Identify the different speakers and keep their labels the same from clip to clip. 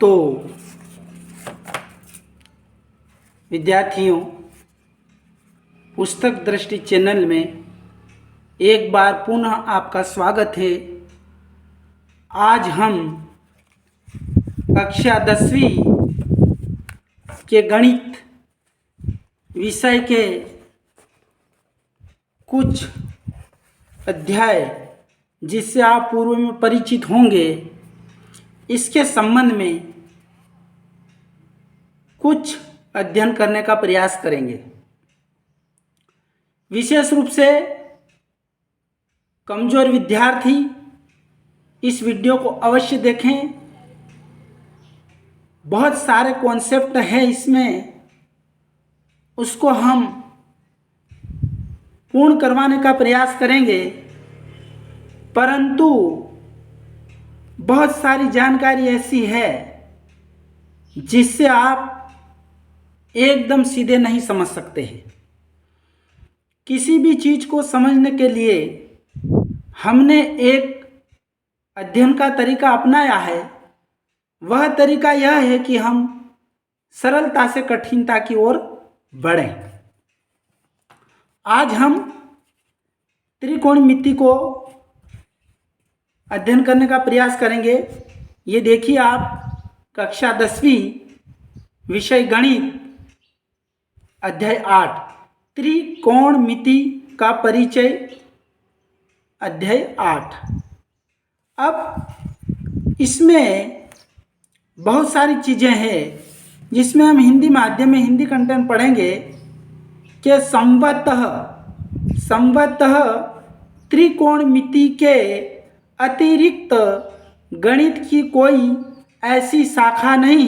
Speaker 1: तो विद्यार्थियों, पुस्तक दृष्टि चैनल में एक बार पुनः आपका स्वागत है। आज हम कक्षा 10वीं के गणित विषय के कुछ अध्याय जिससे आप पूर्व में परिचित होंगे, इसके संबंध में कुछ अध्ययन करने का प्रयास करेंगे। विशेष रूप से कमजोर विद्यार्थी इस वीडियो को अवश्य देखें। बहुत सारे कॉन्सेप्ट हैं इसमें, उसको हम पूर्ण करवाने का प्रयास करेंगे, परंतु बहुत सारी जानकारी ऐसी है जिससे आप एकदम सीधे नहीं समझ सकते हैं। किसी भी चीज को समझने के लिए हमने एक अध्ययन का तरीका अपनाया है। वह तरीका यह है कि हम सरलता से कठिनता की ओर बढ़ें। आज हम त्रिकोणमिति को अध्ययन करने का प्रयास करेंगे। ये देखिए, आप कक्षा 10वीं विषय गणित अध्याय 8 त्रिकोणमिति का परिचय, अध्याय 8। अब इसमें बहुत सारी चीज़ें हैं जिसमें हम हिंदी माध्यम में हिंदी कंटेंट पढ़ेंगे कि संभवतः त्रिकोणमिति के अतिरिक्त गणित की कोई ऐसी शाखा नहीं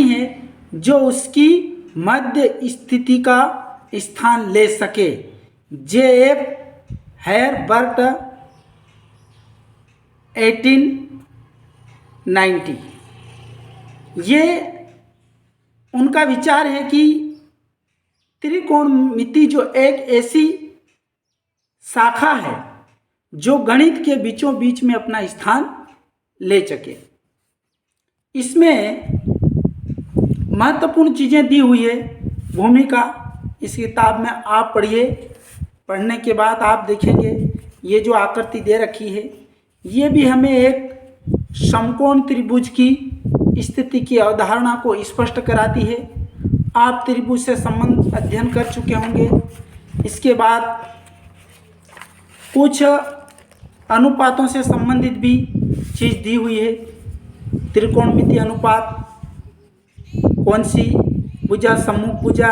Speaker 1: है जो उसकी मध्य स्थिति का स्थान ले सके। J.F. हेरबर्ट 1890, ये उनका विचार है कि त्रिकोणमिति जो एक ऐसी शाखा है जो गणित के बीचों बीच में अपना स्थान ले सके। इसमें महत्वपूर्ण चीज़ें दी हुई है। भूमिका इस किताब में आप पढ़िए। पढ़ने के बाद आप देखेंगे ये जो आकृति दे रखी है, ये भी हमें एक समकोण त्रिभुज की स्थिति की अवधारणा को स्पष्ट कराती है। आप त्रिभुज से संबंध अध्ययन कर चुके होंगे। इसके बाद कुछ अनुपातों से संबंधित भी चीज़ दी हुई है। त्रिकोणमिति अनुपात, कौन सी भुजा सम्मुख भुजा,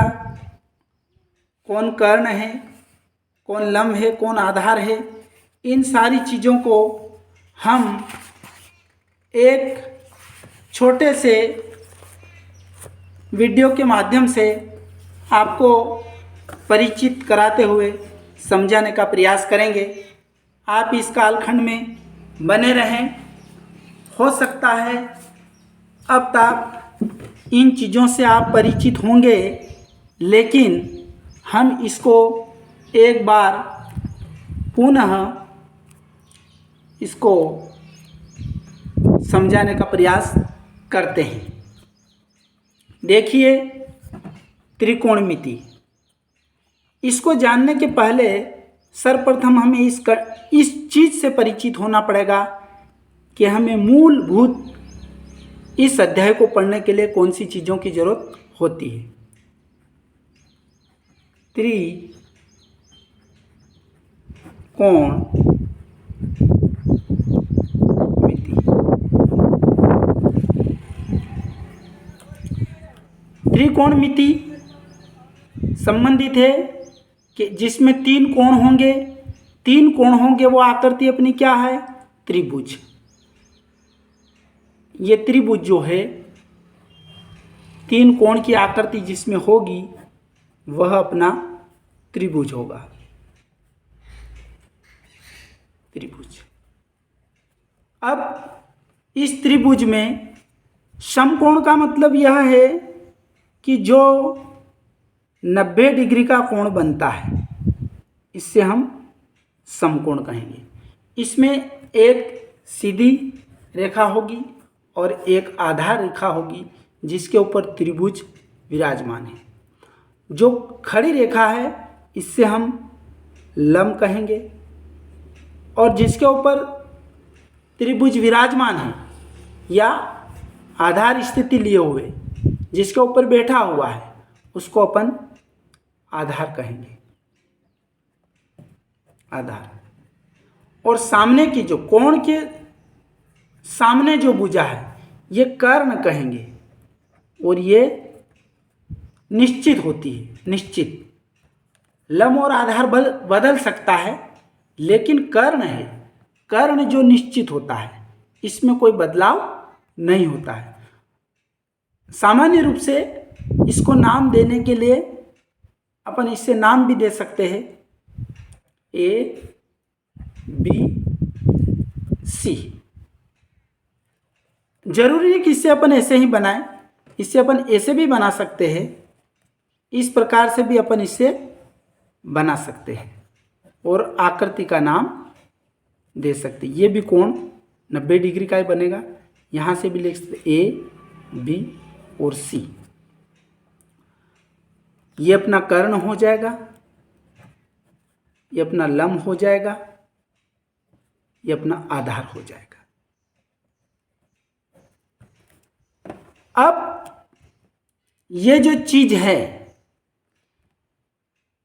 Speaker 1: कौन कर्ण है, कौन लंब है, कौन आधार है, इन सारी चीज़ों को हम एक छोटे से वीडियो के माध्यम से आपको परिचित कराते हुए समझाने का प्रयास करेंगे। आप इस कालखंड में बने रहें। हो सकता है अब तक इन चीज़ों से आप परिचित होंगे, लेकिन हम इसको एक बार पुनः इसको समझाने का प्रयास करते हैं। देखिए, त्रिकोणमिति, इसको जानने के पहले सर्वप्रथम हमें इस चीज़ से परिचित होना पड़ेगा कि हमें मूलभूत इस अध्याय को पढ़ने के लिए कौन सी चीज़ों की जरूरत होती है। त्रिकोणमिति संबंधित है कि जिसमें तीन कोण होंगे। वो आकृति अपनी क्या है? त्रिभुज। ये त्रिभुज जो है, तीन कोण की आकृति जिसमें होगी वह अपना त्रिभुज होगा। त्रिभुज। अब इस त्रिभुज में समकोण का मतलब यह है कि जो 90 डिग्री का कोण बनता है, इससे हम समकोण कहेंगे। इसमें एक सीधी रेखा होगी और एक आधार रेखा होगी जिसके ऊपर त्रिभुज विराजमान है। जो खड़ी रेखा है इससे हम लंब कहेंगे और जिसके ऊपर त्रिभुज विराजमान है या आधार स्थिति लिए हुए जिसके ऊपर बैठा हुआ है उसको अपन आधार कहेंगे, आधार। और सामने की जो कोण के सामने जो भुजा है ये कर्ण कहेंगे और ये निश्चित होती है, निश्चित। लंब और आधार बदल सकता है लेकिन कर्ण है, कर्ण जो निश्चित होता है इसमें कोई बदलाव नहीं होता है। सामान्य रूप से इसको नाम देने के लिए अपन इससे नाम भी दे सकते हैं A B C। जरूरी है कि इससे अपन ऐसे ही बनाएं, इससे अपन ऐसे भी बना सकते हैं, इस प्रकार से भी अपन इसे बना सकते हैं और आकृति का नाम दे सकते हैं। ये भी कोण 90 डिग्री का ही बनेगा, यहाँ से भी लिख सकते A B और C। ये अपना कर्ण हो जाएगा, ये अपना लंब हो जाएगा, ये अपना आधार हो जाएगा। अब ये जो चीज है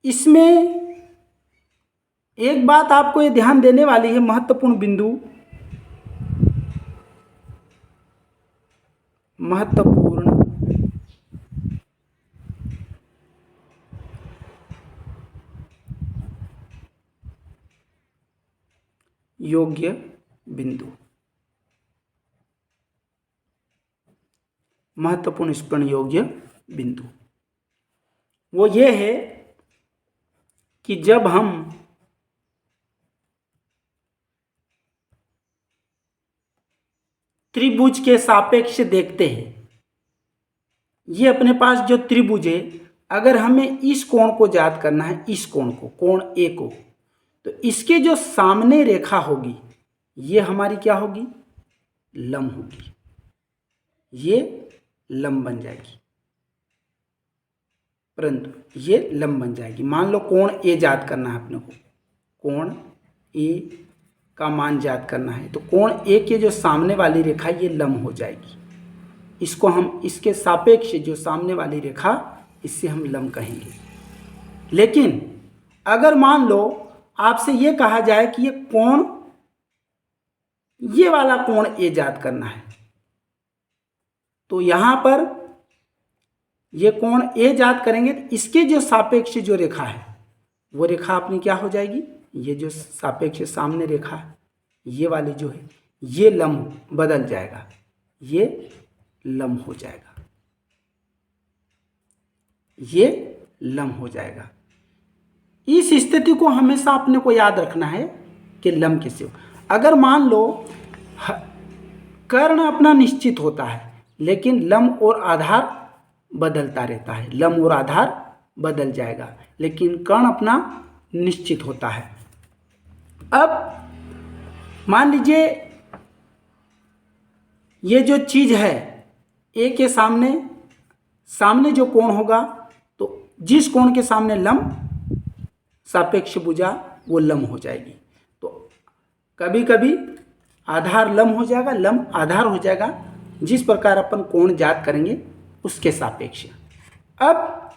Speaker 1: इसमें एक बात आपको ये ध्यान देने वाली है, महत्वपूर्ण बिंदु, महत्वपूर्ण योग्य बिंदु, महत्वपूर्ण स्पर्ण योग्य बिंदु वो ये है कि जब हम त्रिभुज के सापेक्ष देखते हैं, ये अपने पास जो त्रिभुज है अगर हमें इस कोण को ज्ञात करना है, इस कोण को, कोण A को, तो इसके जो सामने रेखा होगी ये हमारी क्या होगी, लंब होगी, ये लंब बन जाएगी, परंतु ये लंब बन जाएगी। मान लो कोण A ज्ञात करना है अपने को, कोण A का मान ज्ञात करना है, तो कोण A के जो सामने वाली रेखा ये लंब हो जाएगी, इसको हम इसके सापेक्ष जो सामने वाली रेखा इससे हम लंब कहेंगे। लेकिन अगर मान लो आपसे ये कहा जाए कि ये कोण, ये वाला कोण A ज्ञात करना है, तो यहाँ पर ये कोण A ज्ञात करेंगे तो इसके जो सापेक्ष जो रेखा है वो रेखा अपनी क्या हो जाएगी, ये जो सापेक्ष सामने रेखा है ये वाली जो है ये लंब बदल जाएगा, ये लंब हो जाएगा, ये लंब हो जाएगा। इस स्थिति को हमेशा अपने को याद रखना है कि लंब किसे हो। अगर मान लो कर्ण अपना निश्चित होता है लेकिन लंब और आधार बदलता रहता है, लंब और आधार बदल जाएगा लेकिन कर्ण अपना निश्चित होता है। अब मान लीजिए ये जो चीज है A के सामने जो कोण होगा तो जिस कोण के सामने लंब सापेक्ष भुजा वो लंब हो जाएगी। तो कभी कभी आधार लंब हो जाएगा, लंब आधार हो जाएगा, जिस प्रकार अपन कोण ज्ञात करेंगे उसके सापेक्ष। अब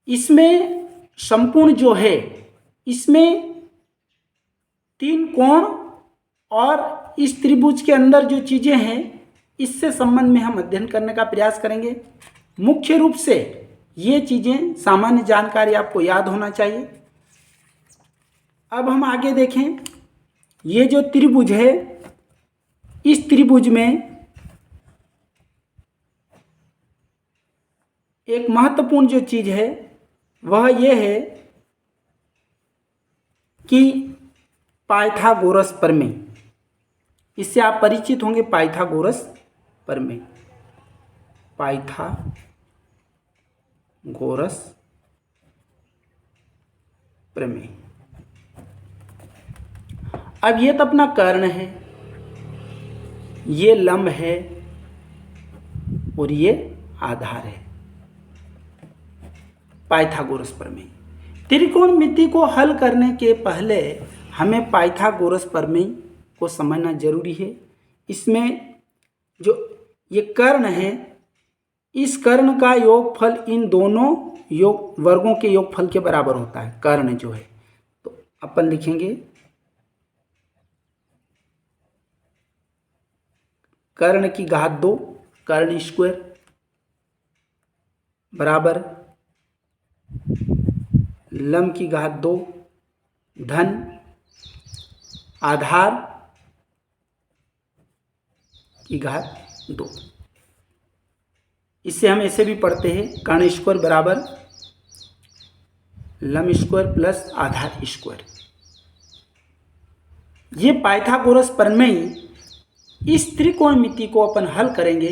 Speaker 1: इसमें संपूर्ण जो है इसमें 3 कोण और इस त्रिभुज के अंदर जो चीजें हैं इससे संबंध में हम अध्ययन करने का प्रयास करेंगे। मुख्य रूप से ये चीजें सामान्य जानकारी आपको याद होना चाहिए। अब हम आगे देखें, ये जो त्रिभुज है इस त्रिभुज में एक महत्वपूर्ण जो चीज है वह यह है कि पाइथागोरस प्रमेय, इससे आप परिचित होंगे। पाइथागोरस प्रमेय, पाइथागोरस प्रमेय। अब ये तो अपना कर्ण है, ये लंब है और ये आधार है। पाइथागोरस प्रमेय। त्रिकोणमिति को हल करने के पहले हमें पाइथागोरस प्रमेय को समझना जरूरी है। इसमें जो ये कर्ण है, इस कर्ण का योगफल इन दोनों योग वर्गों के योगफल के बराबर होता है। कर्ण जो है, तो अपन लिखेंगे कर्ण की घात 2 कर्ण स्क्वायर बराबर लंब की घात 2 धन आधार की घात 2। इससे हम ऐसे भी पढ़ते हैं कर्ण स्क्वायर बराबर लंब स्क्वायर प्लस आधार स्क्वायर। ये पाइथागोरस प्रमेय इस त्रिकोणमिति को अपन हल करेंगे,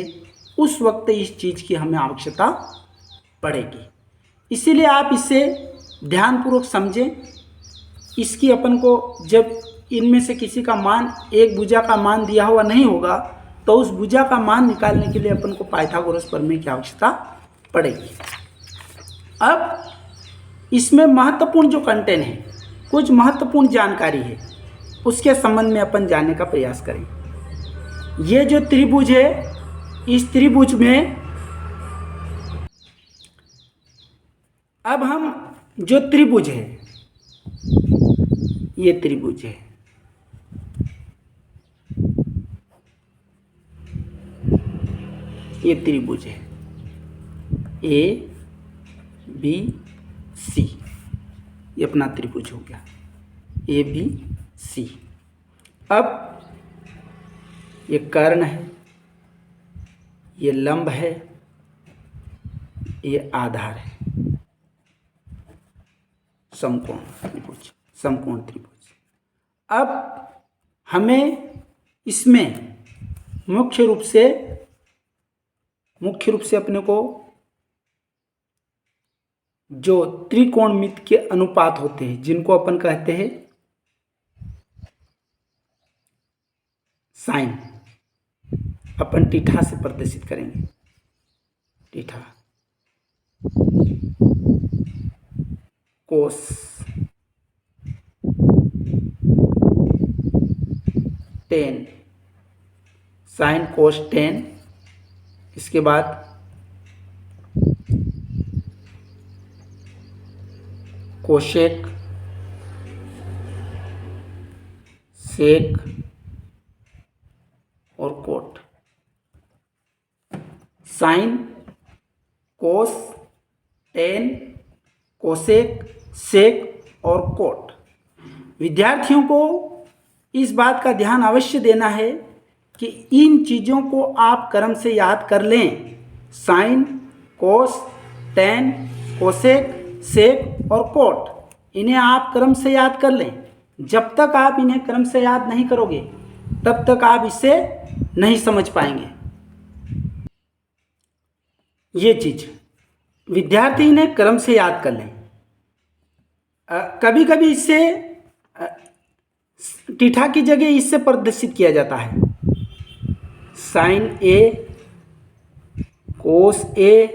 Speaker 1: उस वक्त इस चीज की हमें आवश्यकता पड़ेगी। इसीलिए आप इसे ध्यानपूर्वक समझें। इसकी अपन को जब इनमें से किसी का मान, एक भुजा का मान दिया हुआ नहीं होगा, तो उस भुजा का मान निकालने के लिए अपन को पाइथागोरस प्रमेय की आवश्यकता पड़ेगी। अब इसमें महत्वपूर्ण जो कंटेंट है, कुछ महत्वपूर्ण जानकारी है, उसके संबंध में अपन जानने का प्रयास करें। ये जो त्रिभुज है, इस त्रिभुज में अब हम जो त्रिभुज है, ये त्रिभुज है, ये त्रिभुज है ए बी सी। ये अपना त्रिभुज हो गया ए बी सी। अब ये कर्ण है, ये लंब है, ये आधार है। समकोण त्रिभुज, समकोण त्रिभुज। अब हमें इसमें मुख्य रूप से अपने को जो त्रिकोणमिति के अनुपात होते हैं, जिनको अपन कहते हैं साइन, अपन टीठा से प्रदर्शित करेंगे। टीठा, कोस, टेन, साइन कोस टेन, इसके बाद कोशेक, सेक और कोट। साइन, कोस, टेन, कोसेक, सेक और कोट। विद्यार्थियों को इस बात का ध्यान अवश्य देना है कि इन चीज़ों को आप क्रम से याद कर लें। साइन, कोस, टेन, कोसेक, सेक और कोट, इन्हें आप क्रम से याद कर लें। जब तक आप इन्हें क्रम से याद नहीं करोगे, तब तक आप इसे नहीं समझ पाएंगे। ये चीज विद्यार्थी इन्हें क्रम से याद कर लें। कभी कभी इससे टीठा की जगह इससे प्रदर्शित किया जाता है। Sine A, cos A,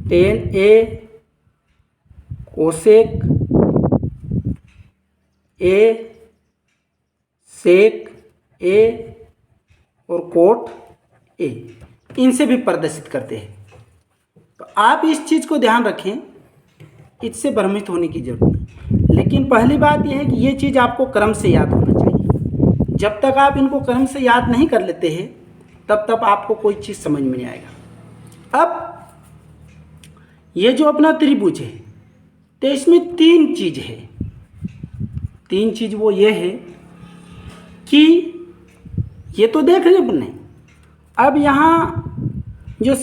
Speaker 1: tan A, cosec A, sec a और कोट ए, इनसे भी प्रदर्शित करते हैं। तो आप इस चीज़ को ध्यान रखें, इससे भ्रमित होने की जरूरत नहीं। लेकिन पहली बात यह है कि ये चीज़ आपको क्रम से याद होना चाहिए। जब तक आप इनको क्रम से याद नहीं कर लेते हैं, तब तक आपको कोई चीज़ समझ में नहीं आएगा। अब ये जो अपना त्रिभुज है, तो इसमें तीन चीज़ है। तीन चीज़ वो ये है कि ये तो देख रहे अपने। अब यहाँ जो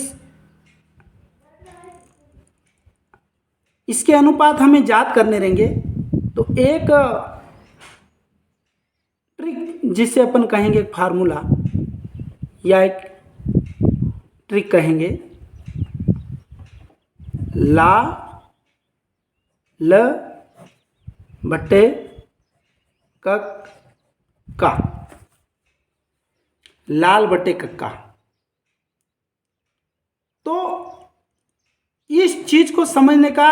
Speaker 1: इसके अनुपात हमें याद करने रहेंगे, तो एक ट्रिक जिसे अपन कहेंगे फार्मूला या एक ट्रिक कहेंगे, ला ल बटे कक का। लाल बटे कक्का। तो इस चीज को समझने का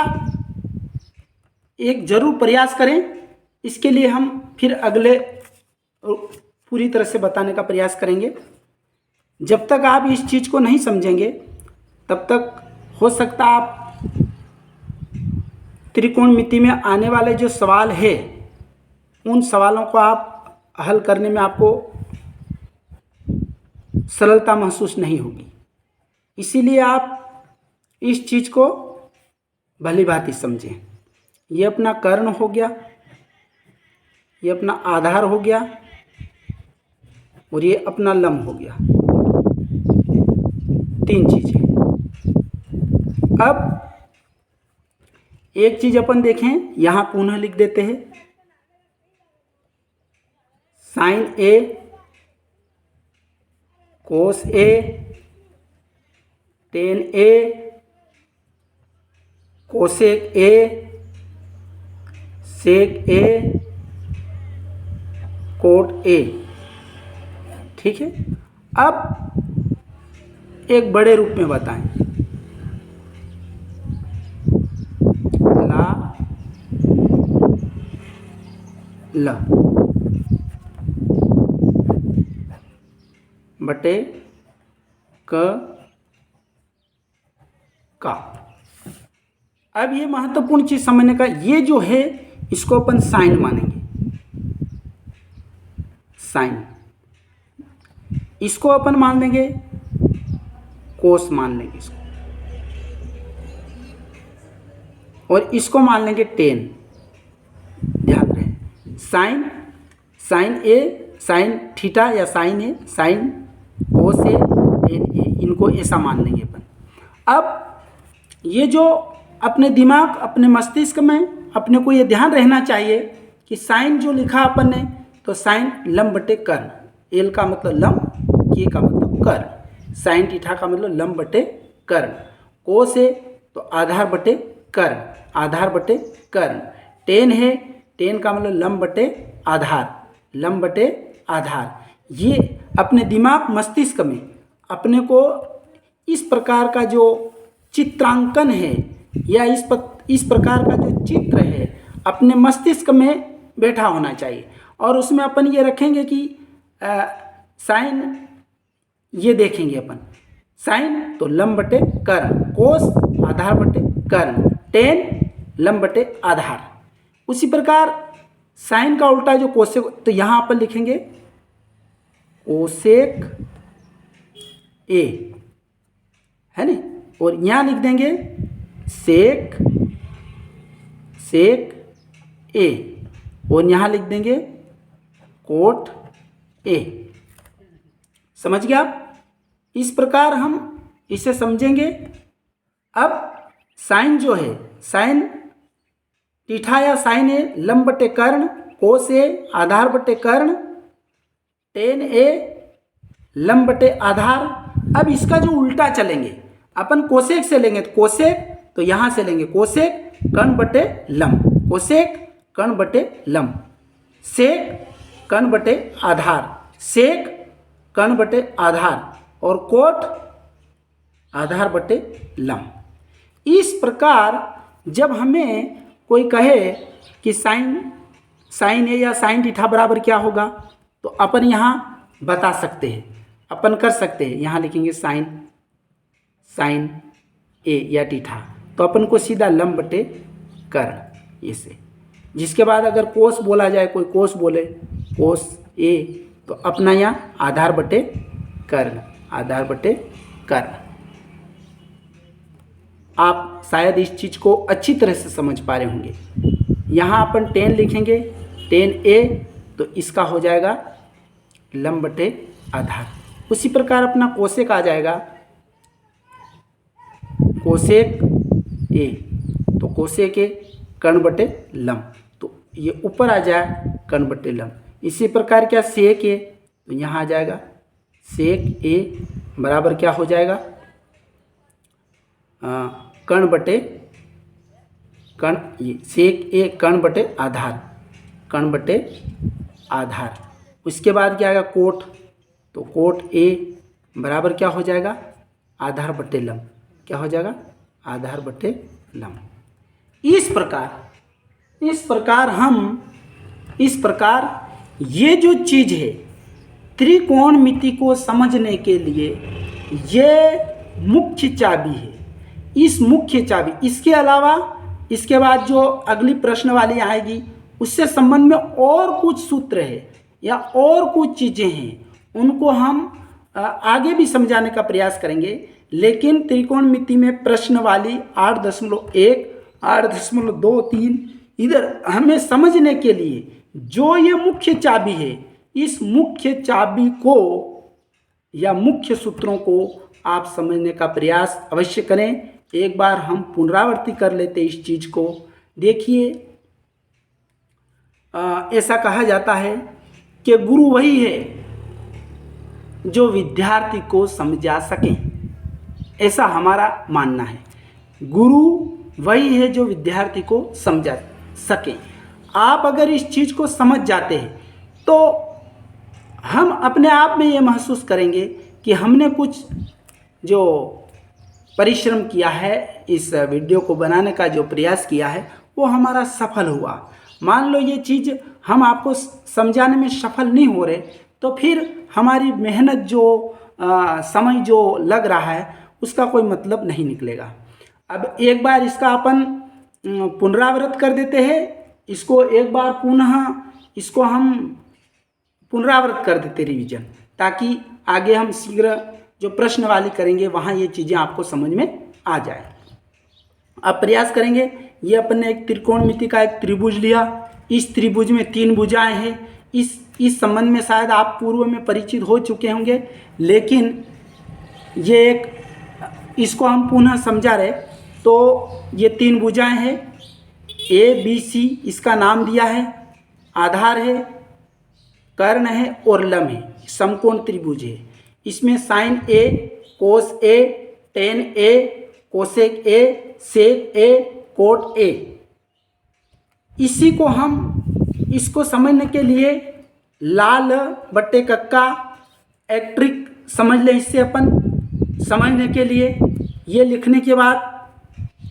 Speaker 1: एक जरूर प्रयास करें। इसके लिए हम फिर अगले पूरी तरह से बताने का प्रयास करेंगे। जब तक आप इस चीज को नहीं समझेंगे तब तक हो सकता आप त्रिकोणमिति में आने वाले जो सवाल है उन सवालों को आप हल करने में आपको सरलता महसूस नहीं होगी। इसीलिए आप इस चीज को भली भांति समझें। ये अपना कर्ण हो गया, ये अपना आधार हो गया और ये अपना लंब हो गया। 3 चीजें। अब एक चीज अपन देखें, यहां पुनः लिख देते हैं sine A cos A tan A cosec A sec A cot A. ठीक है। अब एक बड़े रूप में बताएं, ला ल बटे क का। अब ये महत्वपूर्ण चीज समझने का, ये जो है इसको अपन साइन मानेंगे, साइन। इसको अपन मान लेंगे कोस, मान लेंगे इसको, और इसको मान लेंगे टेन। ध्यान रहे, साइन, साइन ए, साइन थीटा या साइन ए, साइन कोस ए, टेन ए, इनको ऐसा मान लेंगे अपन। अब ये जो अपने दिमाग, अपने मस्तिष्क में अपने को ये ध्यान रहना चाहिए कि साइन जो लिखा अपन ने, तो साइन लंब बटे कर्ण। एल का मतलब लंब, के का मतलब कर्ण, साइन थीटा का मतलब लंब बटे कर्ण, कोस है तो आधार बटे कर्ण, आधार बटे कर्ण, टेन है, टेन का मतलब लंब बटे आधार, लंब बटे आधार। ये अपने दिमाग मस्तिष्क में अपने को इस प्रकार का जो चित्रांकन है या इस प्रकार का जो चित्र है अपने मस्तिष्क में बैठा होना चाहिए। और उसमें अपन ये रखेंगे कि साइन, ये देखेंगे अपन साइन तो लंब बटे कर्ण, कोस आधार बटे कर्ण, टेन लंब बटे आधार। उसी प्रकार साइन का उल्टा जो कोसेक, तो यहाँ अपन लिखेंगे कोसेक ए, है ना, और यहाँ लिख देंगे सेक, सेक ए, और यहाँ लिख देंगे कोट ए। समझ गए आप? इस प्रकार हम इसे समझेंगे। अब साइन जो है, साइन थीटा या साइन ए लंब बटे कर्ण, कोस ए आधार बटे कर्ण, टेन ए लंब बटे आधार। अब इसका जो उल्टा चलेंगे अपन कोसेक से लेंगे, तो कोसेक तो यहां से लेंगे कोसेक कर्ण बटे लंब, कोसेक कर्ण बटे लंब, सेक कर्ण बटे आधार, सेक कर्ण बटे आधार, और कोट आधार बटे लंब। इस प्रकार जब हमें कोई कहे कि साइन ए या साइन थीटा बराबर क्या होगा, तो अपन यहाँ बता सकते हैं, अपन कर सकते हैं। यहाँ लिखेंगे साइन ए या थीटा, तो अपन को सीधा लंब बटे कर्ण ऐसे। जिसके बाद अगर कोस बोला जाए, कोई कोस बोले कोस ए, तो अपना यहाँ आधार बटे कर्ण, आधार बटे कर्ण। आप शायद इस चीज को अच्छी तरह से समझ पा रहे होंगे। यहाँ अपन टेन लिखेंगे, टेन ए, तो इसका हो जाएगा लंब बटे आधार। उसी प्रकार अपना कोसेक आ जाएगा, कोसेक ए, तो कोसेक ए कर्ण बटे लंब, तो ये ऊपर आ जाए कर्ण बटे लंब। इसी प्रकार क्या सेक ए, तो यहाँ आ जाएगा सेक ए बराबर क्या हो जाएगा कर्ण बटे कर्ण, ये सेक ए कर्ण बटे आधार, कर्ण बटे आधार। उसके बाद क्या आएगा कोट, तो कोट ए बराबर क्या हो जाएगा, आधार बटे लंब। क्या हो जाएगा, आधार बटे लंब। इस प्रकार ये जो चीज़ है त्रिकोणमिति को समझने के लिए ये मुख्य चाबी है। इस मुख्य चाबी, इसके अलावा इसके बाद जो अगली प्रश्न वाली आएगी उससे संबंध में और कुछ सूत्र है या और कुछ चीज़ें हैं, उनको हम आगे भी समझाने का प्रयास करेंगे। लेकिन त्रिकोणमिति में प्रश्न वाली 8.1, 8.23 इधर हमें समझने के लिए जो ये मुख्य चाबी है, इस मुख्य चाबी को या मुख्य सूत्रों को आप समझने का प्रयास अवश्य करें। एक बार हम पुनरावृत्ति कर लेते इस चीज़ को। देखिए, ऐसा कहा जाता है कि गुरु वही है जो विद्यार्थी को समझा सके। ऐसा हमारा मानना है, गुरु वही है जो विद्यार्थी को समझा सके। आप अगर इस चीज़ को समझ जाते हैं तो हम अपने आप में ये महसूस करेंगे कि हमने कुछ जो परिश्रम किया है, इस वीडियो को बनाने का जो प्रयास किया है वो हमारा सफल हुआ। मान लो ये चीज़ हम आपको समझाने में सफल नहीं हो रहे तो फिर हमारी मेहनत जो समय जो लग रहा है उसका कोई मतलब नहीं निकलेगा। अब एक बार इसका अपन पुनरावृत्त कर देते हैं, इसको एक बार पुनः इसको हम पुनरावृत्त कर देते रिवीजन, ताकि आगे हम शीघ्र जो प्रश्न वाली करेंगे वहाँ ये चीज़ें आपको समझ में आ जाए। अब प्रयास करेंगे। ये अपन ने एक त्रिकोणमिति का एक त्रिभुज लिया, इस त्रिभुज में 3 भुजाएं हैं। इस संबंध में शायद आप पूर्व में परिचित हो चुके होंगे, लेकिन ये एक इसको हम पुनः समझा रहे। तो ये 3 भुजाएं हैं, ए बी सी इसका नाम दिया है, आधार है, कर्ण है और लंब है, समकोण त्रिभुज है। इसमें sine A, cos A, tan A, cosec A, sec A, cot A. इसी को हम इसको समझने के लिए लाल बट्टे कक्का एक्ट्रिक समझ लें। इससे अपन समझने के लिए ये लिखने के बाद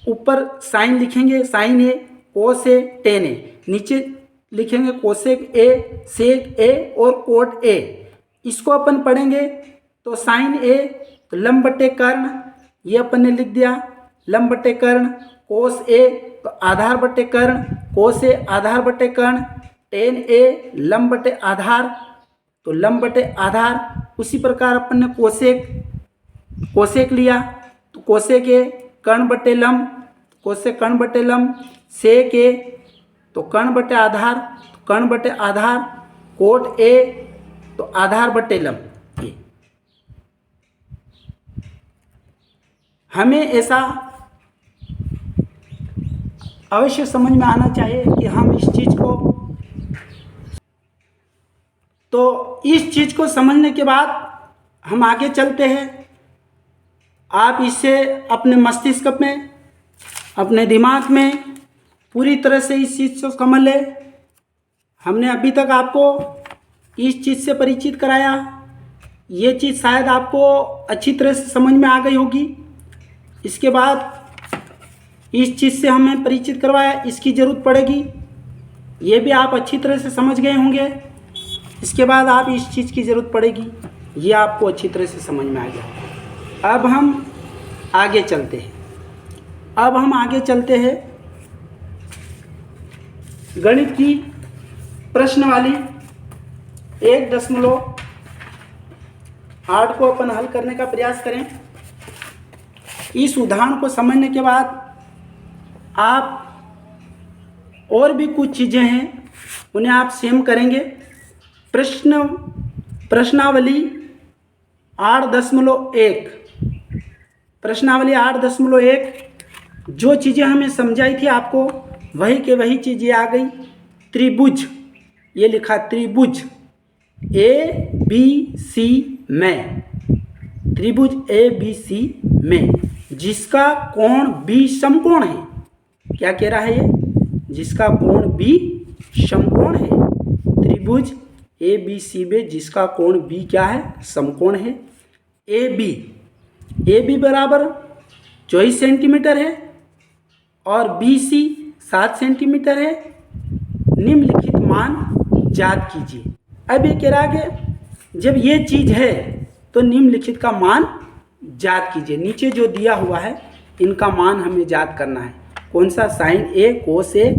Speaker 1: ऊपर साइन लिखेंगे, साइन ए, कोस ए, टेन ए, नीचे लिखेंगे कोसेक ए, सेक ए और कोट ए। इसको अपन पढ़ेंगे तो साइन ए तो लंब बटे कर्ण, ये अपन ने लिख दिया लंब बटे कर्ण, कोस ए तो आधार बटे कर्ण, कोस ए आधार बटे कर्ण, टेन ए लंब बटे आधार तो लंब बटे आधार। उसी प्रकार अपन ने कोसेक लिया तो कोसेक ए कर्ण बटे लंब, कोसेक कर्ण बटे लंब, सेक ए तो कर्ण बटे आधार, तो कर्ण बटे आधार, कोट ए तो आधार बटे लंब। हमें ऐसा अवश्य समझ में आना चाहिए कि हम इस चीज़ को, तो इस चीज़ को समझने के बाद हम आगे चलते हैं। आप इसे अपने मस्तिष्क में, अपने दिमाग में पूरी तरह से इस चीज़ को समझ ले। हमने अभी तक आपको इस चीज़ से परिचित कराया, ये चीज़ शायद आपको अच्छी तरह से समझ में आ गई होगी। इसके बाद इस चीज़ से हमें परिचित करवाया, इसकी ज़रूरत पड़ेगी, ये भी आप अच्छी तरह से समझ गए होंगे। इसके बाद आप इस चीज़ की ज़रूरत पड़ेगी, ये आपको अच्छी तरह से समझ में आ गया। अब हम आगे चलते हैं गणित की प्रश्न वाली 1.8 को अपन हल करने का प्रयास करें। इस उदाहरण को समझने के बाद आप और भी कुछ चीज़ें हैं उन्हें आप सेम करेंगे। प्रश्नावली 8.1 जो चीज़ें हमें समझाई थी आपको वही के वही चीज़ ये आ गई। त्रिभुज, ये लिखा त्रिभुज ए बी सी में, त्रिभुज ए बी सी में जिसका कोण बी समकोण है। क्या कह रहा है ये? जिसका कोण बी समकोण है। त्रिभुज ए बी सी में जिसका कोण बी क्या है, समकोण है। ए बी बराबर 24 सेंटीमीटर है और बी सी 7 सेंटीमीटर है। निम्नलिखित मान ज्ञात कीजिए। अब ये कह रहा है कि जब ये चीज़ है तो निम्नलिखित का मान ज्ञात कीजिए। नीचे जो दिया हुआ है इनका मान हमें ज्ञात करना है। कौन सा? साइन ए कोस ए,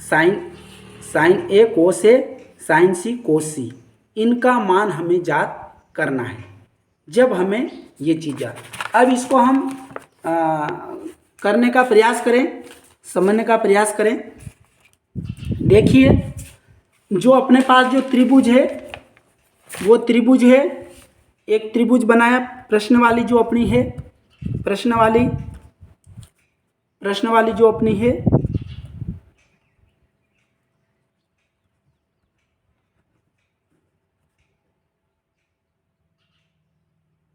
Speaker 1: साइन ए कोस ए, साइन सी कोस सी, इनका मान हमें ज्ञात करना है जब हमें ये चीज़ ज्ञात। अब इसको हम करने का प्रयास करें, समझने का प्रयास करें। देखिए, जो अपने पास जो त्रिभुज है वो त्रिभुज है, एक त्रिभुज बनाया। प्रश्न वाली जो अपनी है, प्रश्न वाली जो अपनी है,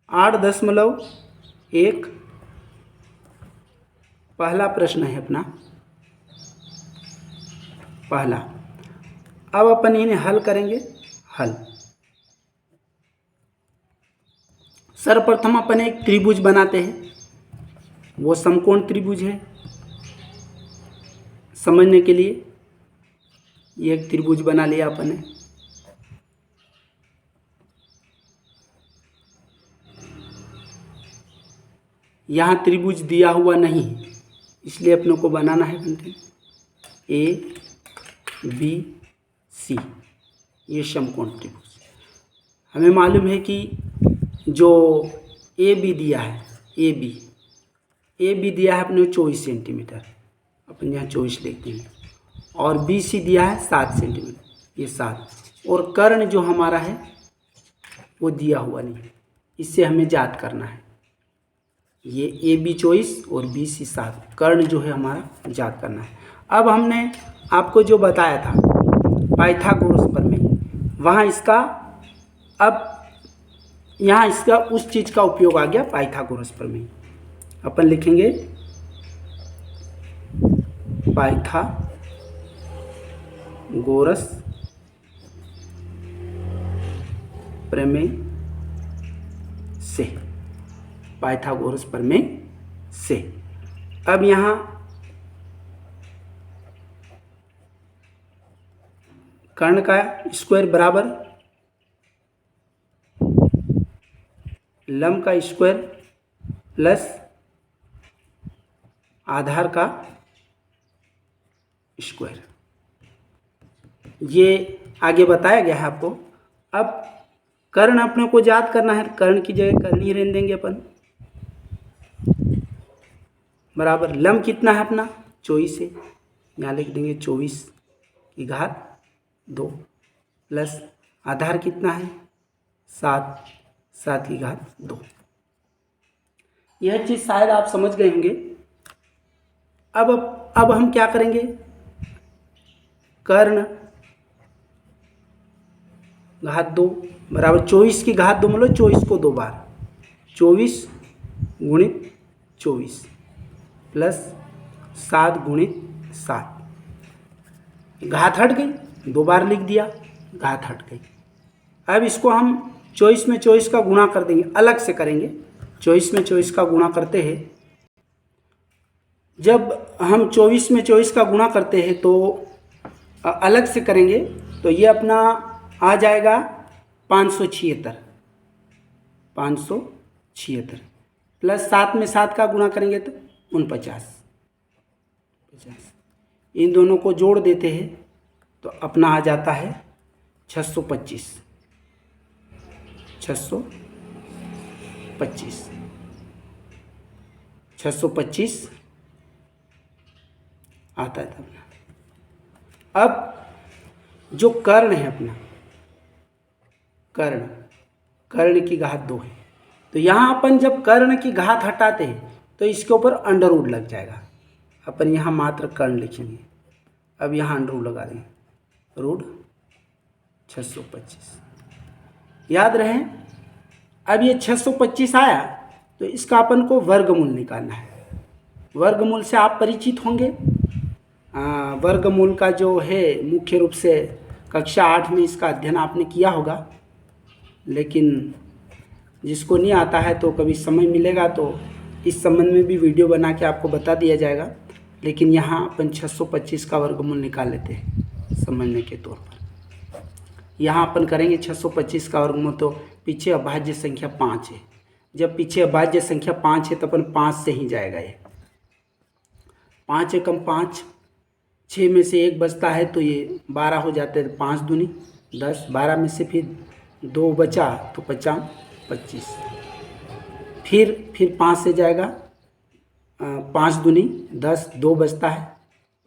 Speaker 1: आठ दशमलव एक पहला प्रश्न है अपना, पहला। अब अपन इन्हें हल करेंगे। हल सर्वप्रथम अपन एक त्रिभुज बनाते हैं, वो समकोण त्रिभुज है। समझने के लिए ये एक त्रिभुज बना लिया अपन ने। यहाँ त्रिभुज दिया हुआ नहीं है, इसलिए अपने को बनाना है। बनते ए बी सी, ये समकोण त्रिभुज। हमें मालूम है कि जो ए बी दिया है, ए बी दिया है अपने 24 सेंटीमीटर, अपन यहाँ 24 लिख देंगे। और बी सी दिया है 7 सेंटीमीटर, ये 7। और कर्ण जो हमारा है वो दिया हुआ नहीं है, इससे हमें ज्ञात करना है। ये ए बी 24 और बी सी 7, कर्ण जो है हमारा ज्ञात करना है। अब हमने आपको जो बताया था पाइथागोरस प्रमेय, वहाँ इसका, अब यहाँ इसका उस चीज़ का उपयोग आ गया पाइथागोरस प्रमेय। अपन लिखेंगे पाइथागोरस प्रमेय से, पाइथागोरस प्रमेय से। अब यहाँ कर्ण का स्क्वायर बराबर लंब का स्क्वायर प्लस आधार का स्क्वायर, ये आगे बताया गया है आपको। अब कर्ण अपने को याद करना है, कर्ण की जगह कर्ण ही रहने देंगे अपन। बराबर लंब कितना है अपना 24 है, यहाँ लिख देंगे 24 की घात 2 प्लस आधार कितना है 7 की घात 2। यह चीज़ शायद आप समझ गए होंगे। अब हम क्या करेंगे? कर्ण घात 2 बराबर 24 की घात 2, मतलब 24 को 2 बार, 24 गुणित 24 प्लस 7 गुणित 7। घात हट गई, 2 बार लिख दिया, घात हट गई। अब इसको हम 24 में 24 का गुणा कर देंगे, अलग से करेंगे। 24 में 24 का गुणा करते हैं, जब हम 24 में 24 का गुणा करते हैं तो अलग से करेंगे तो ये अपना आ जाएगा 576 प्लस 7 में 7 का गुणा करेंगे तो 49। इन दोनों को जोड़ देते हैं तो अपना आ जाता है 625 आता है अपना। अब जो कर्ण है अपना, कर्ण की घात 2 है, तो यहाँ अपन जब कर्ण की घात हटाते हैं तो इसके ऊपर अंडर रूट लग जाएगा। अपन यहाँ मात्र कर्ण लिखेंगे। अब यहाँ अंडर रूट लगा देंगे, रूट 625। याद रहे, अब ये 625 आया तो इसका अपन को वर्गमूल निकालना है। वर्गमूल से आप परिचित होंगे। वर्गमूल का जो है मुख्य रूप से कक्षा 8 में इसका अध्ययन आपने किया होगा, लेकिन जिसको नहीं आता है तो कभी समय मिलेगा तो इस संबंध में भी वीडियो बना के आपको बता दिया जाएगा। लेकिन यहाँ अपन 625 का वर्गमूल निकाल लेते हैं समझने के तौर पर। यहाँ अपन करेंगे 625 का वर्गमूल, तो पीछे अभाज्य संख्या 5 है। जब पीछे अभाज्य संख्या 5 है तो अपन 5 से ही जाएगा। ये 5 एकम 5, 6 में से 1 बचता है तो ये 12 हो जाते हैं। 5 दूनी 10, 12 में से फिर 2 बचा तो 50 25, फिर 5 से जाएगा। 5 दूनी 10, 2 बचता है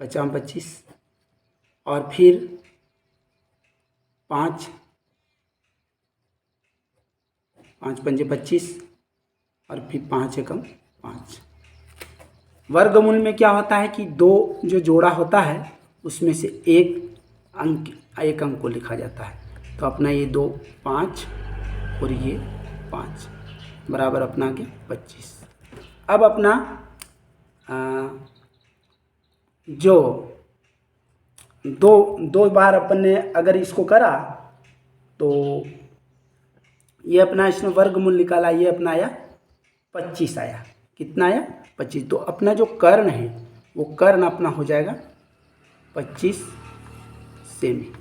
Speaker 1: 50 25, और फिर 5 पंजे 25, और फिर 5 एकम 5। वर्गमूल में क्या होता है कि 2 जो जोड़ा होता है उसमें से एक अंक को लिखा जाता है। तो अपना ये 2 5 और ये 5 बराबर अपना के 25। अब अपना जो दो बार अपन ने अगर इसको करा तो ये अपना इसने वर्गमूल निकाला, ये अपना आया 25 आया। कितना आया? 25। तो अपना जो कर्ण है वो कर्ण अपना हो जाएगा 25 सेमी।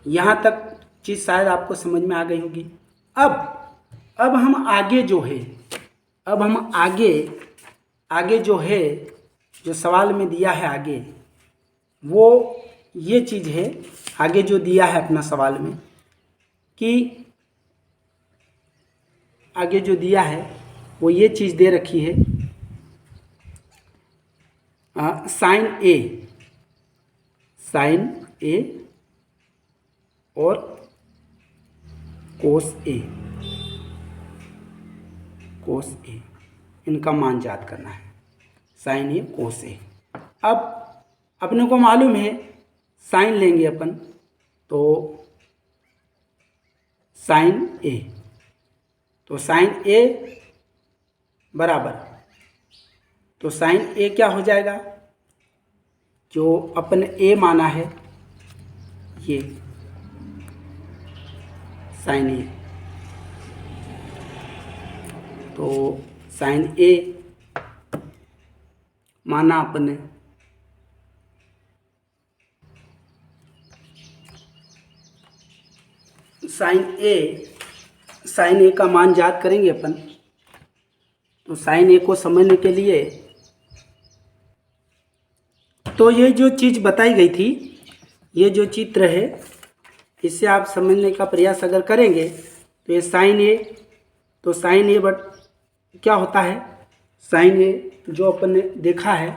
Speaker 1: यहाँ तक चीज़ शायद आपको समझ में आ गई होगी। अब हम आगे जो है, अब हम आगे जो है, जो सवाल में दिया है आगे, वो ये चीज़ है। आगे जो दिया है अपना सवाल में कि आगे जो दिया है वो ये चीज़ दे रखी है, साइन ए और कोस ए, इनका मान ज्ञात करना है। साइन ए कोस ए। अब अपने को मालूम है साइन लेंगे अपन तो साइन ए, तो साइन ए बराबर, तो साइन ए क्या हो जाएगा? जो अपन ए माना है ये साइन ए, तो साइन ए माना अपन ने, साइन ए का मान ज्ञात करेंगे अपन। तो साइन ए को समझने के लिए तो ये जो चीज़ बताई गई थी, ये जो चित्र है, इससे आप समझने का प्रयास अगर करेंगे तो ये साइन ए, तो साइन ए बट क्या होता है, साइन ए जो अपन ने देखा है,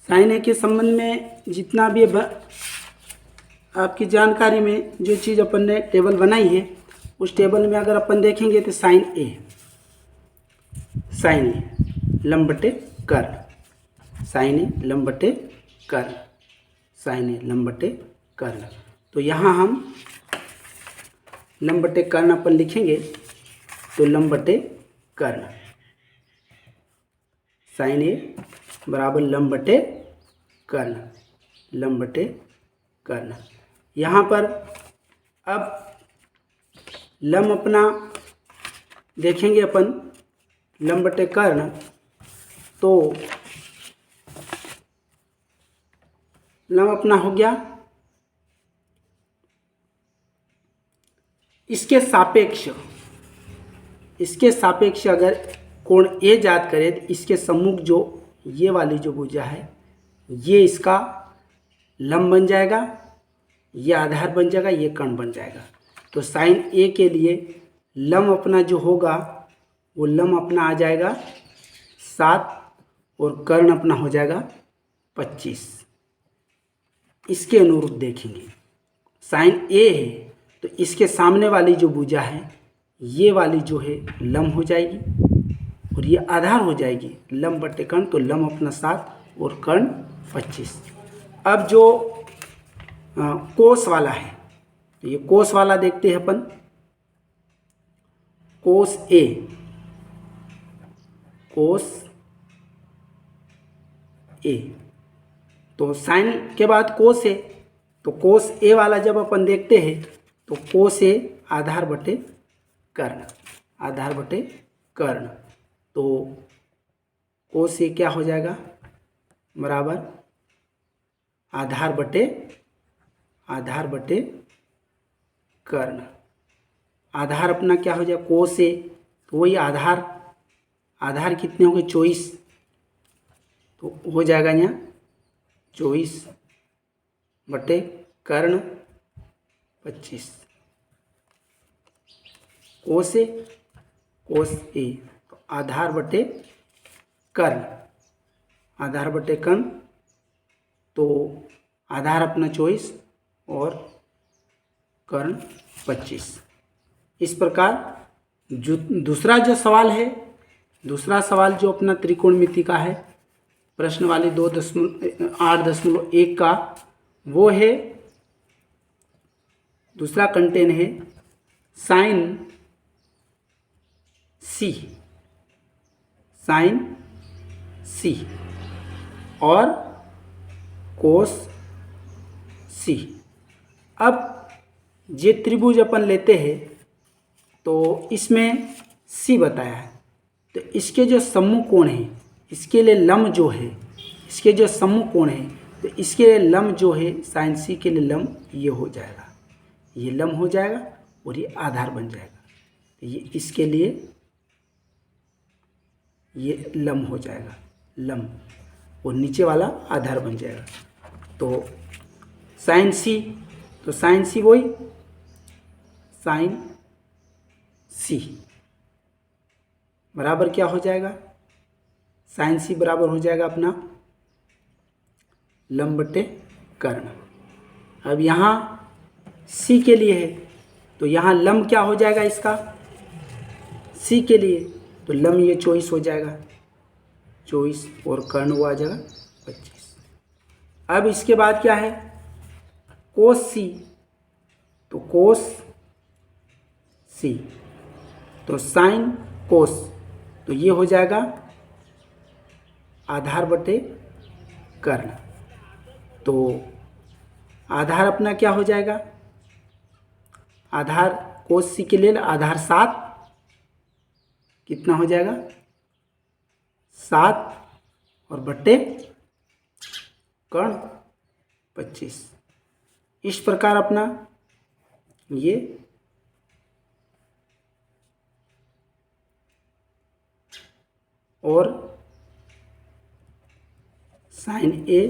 Speaker 1: साइन ए के संबंध में जितना भी आपकी जानकारी में जो चीज़ अपन ने टेबल बनाई है, उस टेबल में अगर अपन देखेंगे तो साइन ए लंब बटे कर्ण, साइन ए लंब बटे कर्ण, साइन ए लंब बटे कर्ण। तो यहाँ हम लंब बटे कर्ण अपन लिखेंगे, तो लंब बटे कर्ण, साइन ए बराबर लंब बटे कर्ण, लंब बटे कर्ण। यहाँ पर अब लंब अपना देखेंगे अपन, लंब बटे कर्ण, तो लंब अपना हो गया इसके सापेक्ष अगर कोण ए ज्ञात करें तो इसके सम्मुख जो ये वाली जो भुजा है, ये इसका लंब बन जाएगा, ये आधार बन जाएगा, ये कर्ण बन जाएगा। तो साइन ए के लिए लंब अपना जो होगा वो लंब अपना आ जाएगा 7 और कर्ण अपना हो जाएगा 25। इसके अनुरूप देखेंगे साइन ए है तो इसके सामने वाली जो भुजा है, ये वाली जो है लंब हो जाएगी और ये आधार हो जाएगी, लंब बटे कर्ण, तो लंब अपना 7 और कर्ण 25। अब जो कोस वाला है, तो ये कोस वाला देखते हैं अपन, कोस ए, तो साइन के बाद कोस है, तो कोस ए वाला जब अपन देखते हैं तो कोस ए आधार बटे कर्ण, आधार बटे कर्ण। तो कोस ए क्या हो जाएगा बराबर आधार बटे कर्ण। आधार अपना क्या हो जाएगा कोस ए, तो वही आधार कितने हो गए 24, तो हो जाएगा यहाँ 24 बटे कर्ण 25। कोस ए तो आधार बटे कर्ण, तो आधार अपना 24 और कर्ण 25। इस प्रकार जो दूसरा सवाल है, दूसरा सवाल जो अपना त्रिकोणमिति का है, प्रश्न वाले 8.1 का, वो है दूसरा कंटेन है साइन सी और कोस सी। अब ये त्रिभुज अपन लेते हैं तो इसमें सी बताया है, तो इसके जो सम्मुख कोण है, इसके लिए लंब जो है, इसके जो सम्मुख कोण है, तो इसके लिए लंब जो है साइन सी के लिए लंब ये हो जाएगा, ये लंब हो जाएगा और ये आधार बन जाएगा। तो ये इसके लिए ये लंब हो जाएगा, लंब, और नीचे वाला आधार बन जाएगा। तो साइन सी, तो साइन सी वही साइन सी बराबर क्या हो जाएगा, साइन सी बराबर हो जाएगा अपना लंब बटे कर्ण। अब यहाँ सी के लिए है तो यहाँ लंब क्या हो जाएगा इसका सी के लिए, तो लंब ये 24 हो जाएगा, 24 और कर्ण वो आ जाएगा 25। अब इसके बाद क्या है कोस सी, तो कोस सी तो साइन कोस, तो ये हो जाएगा आधार बटे कर्ण। तो आधार अपना क्या हो जाएगा, आधार कोस सी के लिए आधार 7 कितना हो जाएगा 7 और बट्टे कर्ण 25। इस प्रकार अपना ये और साइन ए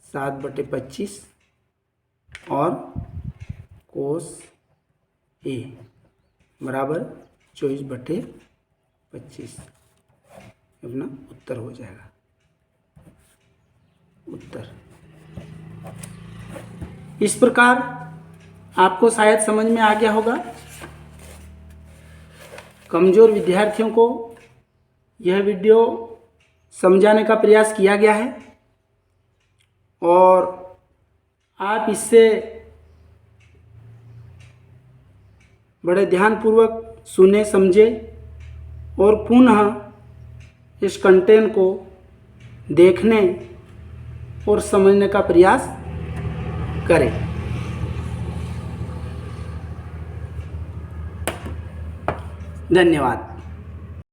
Speaker 1: 7/25 और कोस ए बराबर 24/25 अपना उत्तर हो जाएगा, उत्तर। इस प्रकार आपको शायद समझ में आ गया होगा। कमज़ोर विद्यार्थियों को यह वीडियो समझाने का प्रयास किया गया है और आप इससे बड़े ध्यानपूर्वक सुने समझे और पुनः इस कंटेंट को देखने और समझने का प्रयास करें। धन्यवाद।